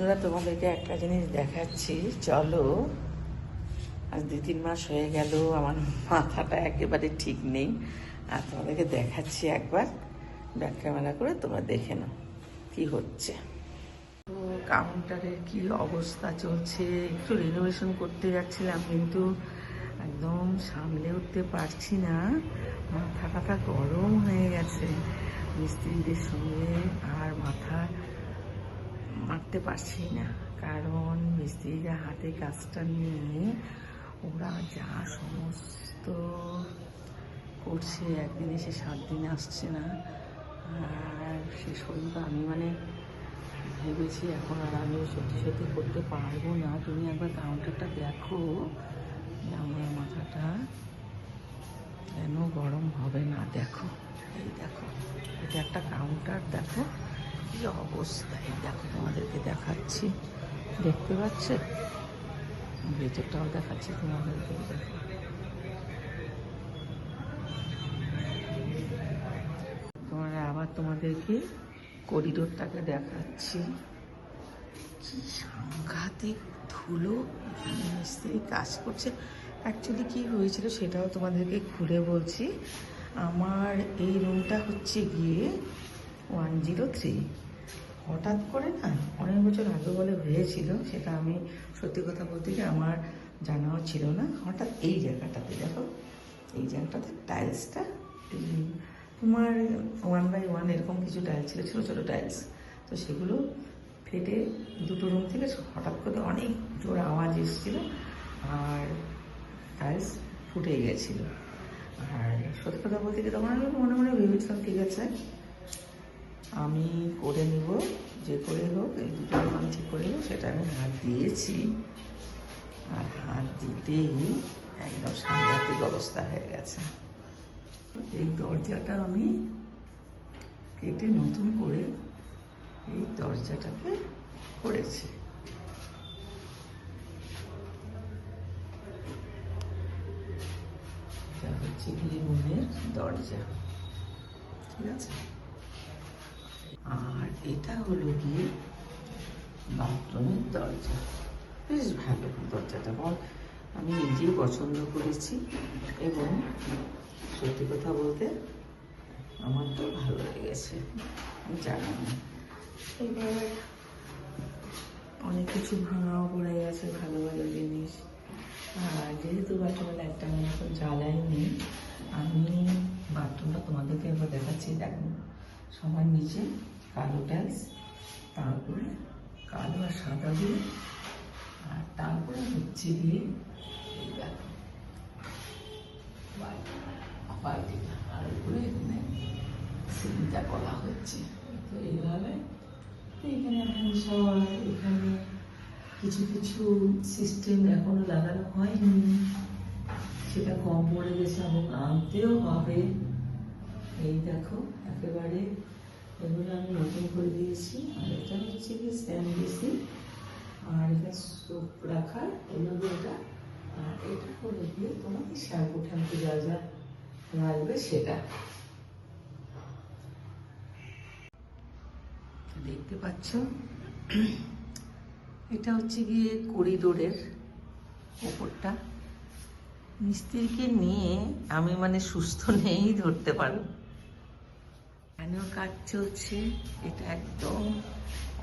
বন্ধুরা, তোমাদেরকে একটা জিনিস দেখাচ্ছি, চলো। আজ 2-3 মাস হয়ে গেল, আমার মাথাটা একেবারে ঠিক নেই। আর তোমাদেরকে দেখাচ্ছি একবার ব্যাক ক্যামেরা করে, তোমরা দেখে নাও কি হচ্ছে। তো কাউন্টারের কি অবস্থা চলছে, একটু রিনোভেশন করতে যাচ্ছিলাম, কিন্তু একদম সামলে উঠতে পারছি না। মাথাটা গরম হয়ে গেছে মিস্ত্রিদের সঙ্গে, আর মাথা মারতে পারছি না, কারণ মিস্ত্রিরা হাতে কাজটা নিয়ে ওরা যা সমস্ত করছে, একদিন এসে 7 দিন আসছে না। আর শেষ পর্যন্ত আমি ভেবেছি এখন আর আমি সত্যি সত্যি করতে পারবো না। তুমি একবার কাউন্টারটা দেখো, আমার মাথাটা কেন গরম হবে না। দেখো, এই দেখো, এটা একটা কাউন্টার, দেখো কি অবস্থা। এই দেখো, তোমাদেরকে দেখাচ্ছি, দেখতে পাচ্ছ? ভেতরটাও দেখাচ্ছি তোমাদেরকে, দেখো। আবার তোমাদেরকে করিডোরটাকে দেখাচ্ছি, কি সাংঘাতিক ধুলো। এখানে মিস্ত্রি কাজ করছে। অ্যাকচুয়ালি কি হয়েছিল সেটাও তোমাদেরকে খুলে বলছি। আমার এই রুমটা হচ্ছে গিয়ে 103। হঠাৎ করে না, অনেক বছর আগে বলে হয়েছিল, সেটা আমি সত্যি কথা বলতে গিয়ে আমার জানাও ছিল না। হঠাৎ এই জায়গাটাতে দেখো, এই জায়গাটাতে টাইলসটা তোমার 1x1 এরকম কিছু টাইলস ছিল, ছোটো ছোটো টাইলস। তো সেগুলো ফেটে দুটো রুম থেকে হঠাৎ করে অনেক জোর আওয়াজ এসেছিলো, আর টাইলস ফুটে গেছিলো। আর সত্যি কথা বলতে গিয়ে তখন আমি মনে মনে ভেবেছিলাম ঠিক আছে, আমি করে নিব, যে করে হোক, এই দুটো আমি ঠিক করে নেব। সেটা আমি হাত দিয়েছি, আর হাত দিতেই একদম সাংঘাতিক অবস্থা হয়ে গেছে। এই দরজাটা আমি কেটে নতুন করে এই দরজাটাকে করেছি। এটা হচ্ছে লিভিংয়ের দরজা, ঠিক আছে। আর এটা হলো গিয়ে বাথরুমের দরজা। বেশ ভালো দরজাটা, আমি নিজেই পছন্দ করেছি, এবং সত্যি কথা বলতে আমার তো ভালো লেগেছে, আমি জানি না। এবার অনেক কিছু ভাঙাও পড়ে গেছে, ভালো ভালো জিনিস। আর যেহেতু বাথরুমের লাইটটা আমি এখন জ্বালাইনি, আমি বাথরুমটা তোমাদেরকে একবার দেখাচ্ছি। দেখো, সবার নিচে কালো টাইলস, তারপরে কালো আর সাদা দিয়ে, আর তারপরে হচ্ছে গিয়ে এই দেখো বালতিটা, আর উপরে এখানে সিলিংটা করা হচ্ছে। তো এইভাবে এখানে হ্যান্ড শাওয়ার, এখানে কিছু কিছু সিস্টেম এখনো লাগানো হয়নি, সেটা কম পড়ে গেছে এবং আনতেও হবে। এই দেখো, একেবারে এগুলো আমি নতুন করে দিয়েছি। আর এটা হচ্ছে কি স্ট্যান্ড বেসি, আর এটা সোপ রাখার এগুলো, এটা। আর এটা করে দিয়ে তোমাকে শ্যাম্পু ট্যাম্পু যা যা লাগবে সেটা দেখতে পাচ্ছ। এটা হচ্ছে গিয়ে করিডোরের ওপরটা। মিস্ত্রিকে নিয়ে আমি সুস্থ নেই ধরতে পারো। এখানেও কাজ চলছে। এটা একদম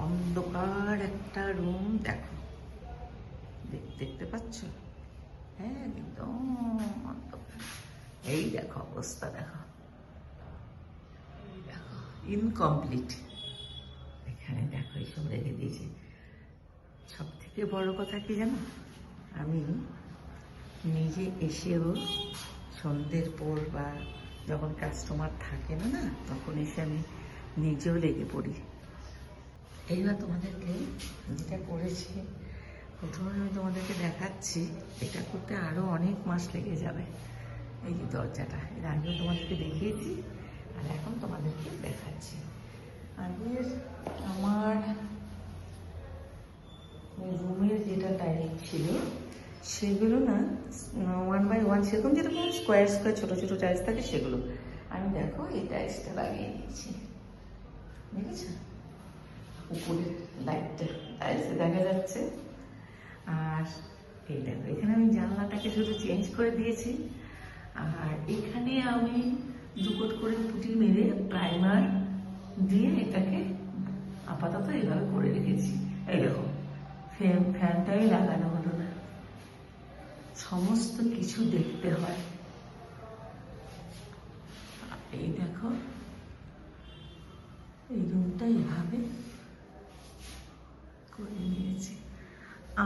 অন্ধকার একটা রুম, দেখো, দেখতে পাচ্ছ? হ্যাঁ, একদম অন্ধকার। এই দেখো অবস্থা, দেখো, দেখো ইনকমপ্লিট। এখানে দেখো এইসব রেখে দিয়েছে। সব থেকে বড় কথা কি জানো, আমি নিজে এসেও সন্ধ্যের পর বা যখন কাস্টমার থাকে না, তখন এসে আমি নিজেও লেগে পড়ি। এইবার তোমাদেরকে যেটা করেছি, প্রথমে আমি তোমাদেরকে দেখাচ্ছি, এটা করতে আরও অনেক মাস লেগে যাবে। এই যে দরজাটা, এর আগেও তোমাদেরকে দেখিয়েছি, আর এখন তোমাদেরকে দেখাচ্ছি। আগের আমার রুমের যেটা টাইল ছিল, সেগুলো না 1x1, সেরকম যেরকম স্কোয়ার স্কোয়ার ছোটো ছোটো টাইলস থাকে, সেগুলো আমি দেখো এই টাইলসটা লাগিয়ে দিয়েছি, দেখেছ? উপরের লাইটটা টাইলসে দেখা যাচ্ছে। আর এই দেখো, এখানে আমি জানলাটাকে শুধু চেঞ্জ করে দিয়েছি। আর এখানে আমি 2 কোট করে পুটি মেরে প্রাইমার দিয়ে এটাকে আপাতত এইভাবে করে রেখেছি। এই দেখো, ফ্যানটাই লাগানো হলো না। সমস্ত কিছু দেখতে হয়। এই দেখো, এই রুমটা এভাবে করে নিয়েছি।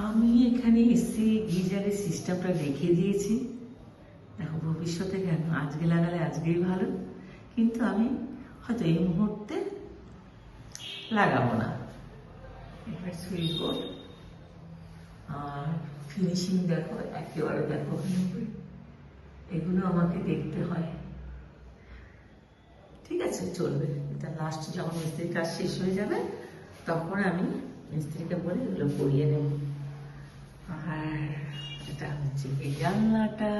আমি এখানে এসি গিজারের সিস্টেমটা রেখে দিয়েছি। দেখো, ভবিষ্যতে কেন, আজকে লাগালে আজকেই ভালো, কিন্তু আমি হয়তো এই মুহূর্তে লাগাবো না। এবার সুইচ বোর্ড আর ফিনিশিং দেখো, একেবারে দেখো, এগুলো আমাকে দেখতে হয়। ঠিক আছে, চলবে। এটা লাস্ট যখন মিস্ত্রির কাজ শেষ হয়ে যাবে তখন আমি মিস্ত্রিকে বলে এগুলো করিয়ে নেব। আর এটা হচ্ছে কি জানলাটা,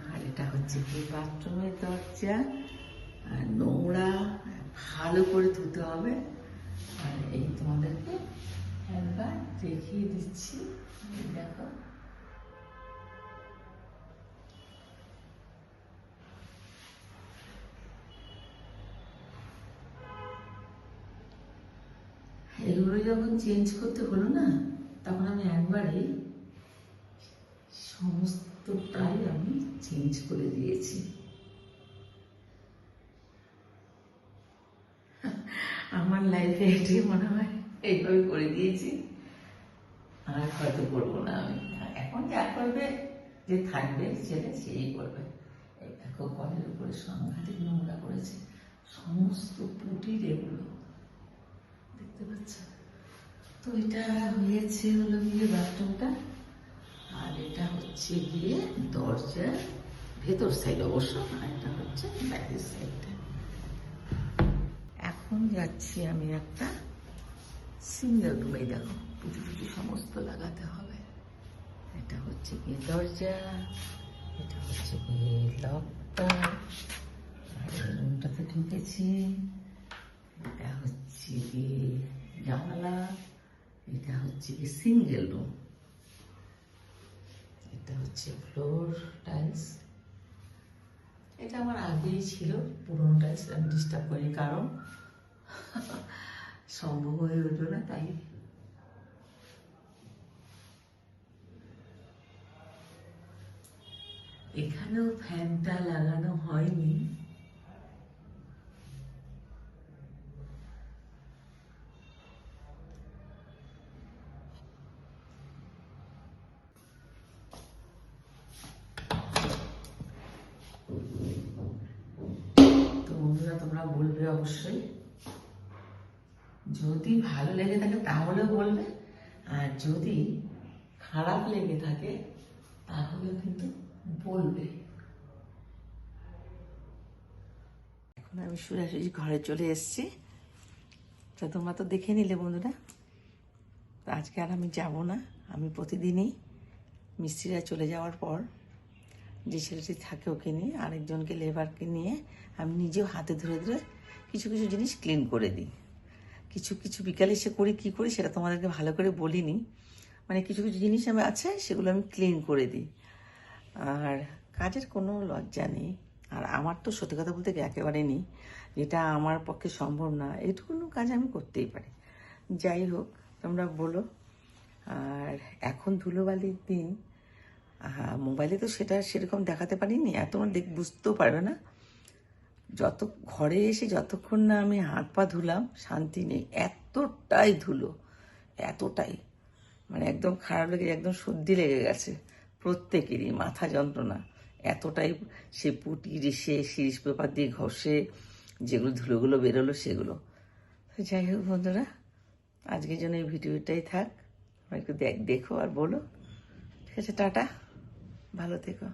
আর এটা হচ্ছে কি বাথরুমের দরজা। আর নোংরা ভালো করে ধুতে হবে। আর এই তোমাদেরকে একবার দেখিয়ে দিচ্ছি। দেখো, এগুলো যখন চেঞ্জ করতে হলো না, তখন আমি একবারে সমস্তটাই আমি চেঞ্জ করে দিয়েছি। আমার লাইফে এটাই মনে হয়, এইভাবে করে দিয়েছি। আর হয়তো করবো না আমি। এখন যা করবে, যে থাকবে সেটা সেই করবে। এই দেখো, কলের উপরে সাংঘাতিক নোংরা করেছে, সমস্ত পুটির এগুলো দেখতে পাচ্ছ। তো এটা হয়েছে হলো গিয়ে বাথরুমটা। আর এটা হচ্ছে গিয়ে দরজা ভেতর সাইড অবশ্য, আর এটা হচ্ছে বাইরের সাইডটা। এখন যাচ্ছি আমি একটা সিঙ্গেল রুমে। দেখো, পুটি পুটি সমস্ত লাগাতে হবে। এটা হচ্ছে গিয়ে দরজা, এটা হচ্ছে গিয়ে লকটা, আর এই রুমটাতে ঢুকেছি। এটা হচ্ছে গিয়ে জানালা, এটা হচ্ছে গিয়ে সিঙ্গেল রুম, এটা হচ্ছে ফ্লোর টাইলস। এটা আমার আগেই ছিল, পুরোনো টাইলস, আমি ডিস্টার্ব করি, কারণ সম্ভব হয়ে উঠলো না, তাই। এখানেও ফ্যানটা লাগানো হয়নি। তো বন্ধুরা, তোমরা বলবে অবশ্যই, যদি ভালো লেগে থাকে তাহলেও বলবে, আর যদি খারাপ লেগে থাকে তাহলেও কিন্তু বলবে। এখন আমি সোজাসুজি ঘরে চলে এসেছি। তো তোমরা তো দেখে নিলে বন্ধুরা। তো আজকে আর আমি যাব না। আমি প্রতিদিনই মিস্ত্রিরা চলে যাওয়ার পর যে ছেলেটি থাকে ওকে নিয়ে, আরেকজনকে লেবারকে নিয়ে আমি নিজেও হাতে ধরে ধরে কিছু কিছু জিনিস ক্লিন করে দিই। কিছু কিছু বিকালে এসে করি, কী করি সেটা তোমাদেরকে ভালো করে বলিনি। মানে কিছু কিছু জিনিস আমি আছে, সেগুলো আমি ক্লিন করে দিই। আর কাজের কোনো লজ্জা নেই। আর আমার তো সত্যি কথা বলতে একেবারে নেই, যেটা আমার পক্ষে সম্ভব না এইটুকুনো কাজ আমি করতেই পারি। যাই হোক, তোমরা বলো। আর এখন ধুলোবালির দিন, মোবাইলে তো সেটা সেরকম দেখাতে পারিনি, আর তোমরা বুঝতেও পারবে না। ঘরে এসে যতক্ষণ না আমি হাত পা ধুলাম, শান্তি নেই। এতটাই ধুলো, এতটাই, মানে একদম খারাপ লেগে, একদম সর্দি লেগে গেছে প্রত্যেকেরই, মাথা যন্ত্রণা এতটাই। সে পুটি রেসে শিরিষ পেপার দিয়ে ঘষে যেগুলো ধুলোগুলো বেরোলো সেগুলো। তো যাই হোক বন্ধুরা, আজকের জন্য এই ভিডিওটাই থাক। একটু দেখো আর বলো। ঠিক আছে, টাটা, ভালো থেকো।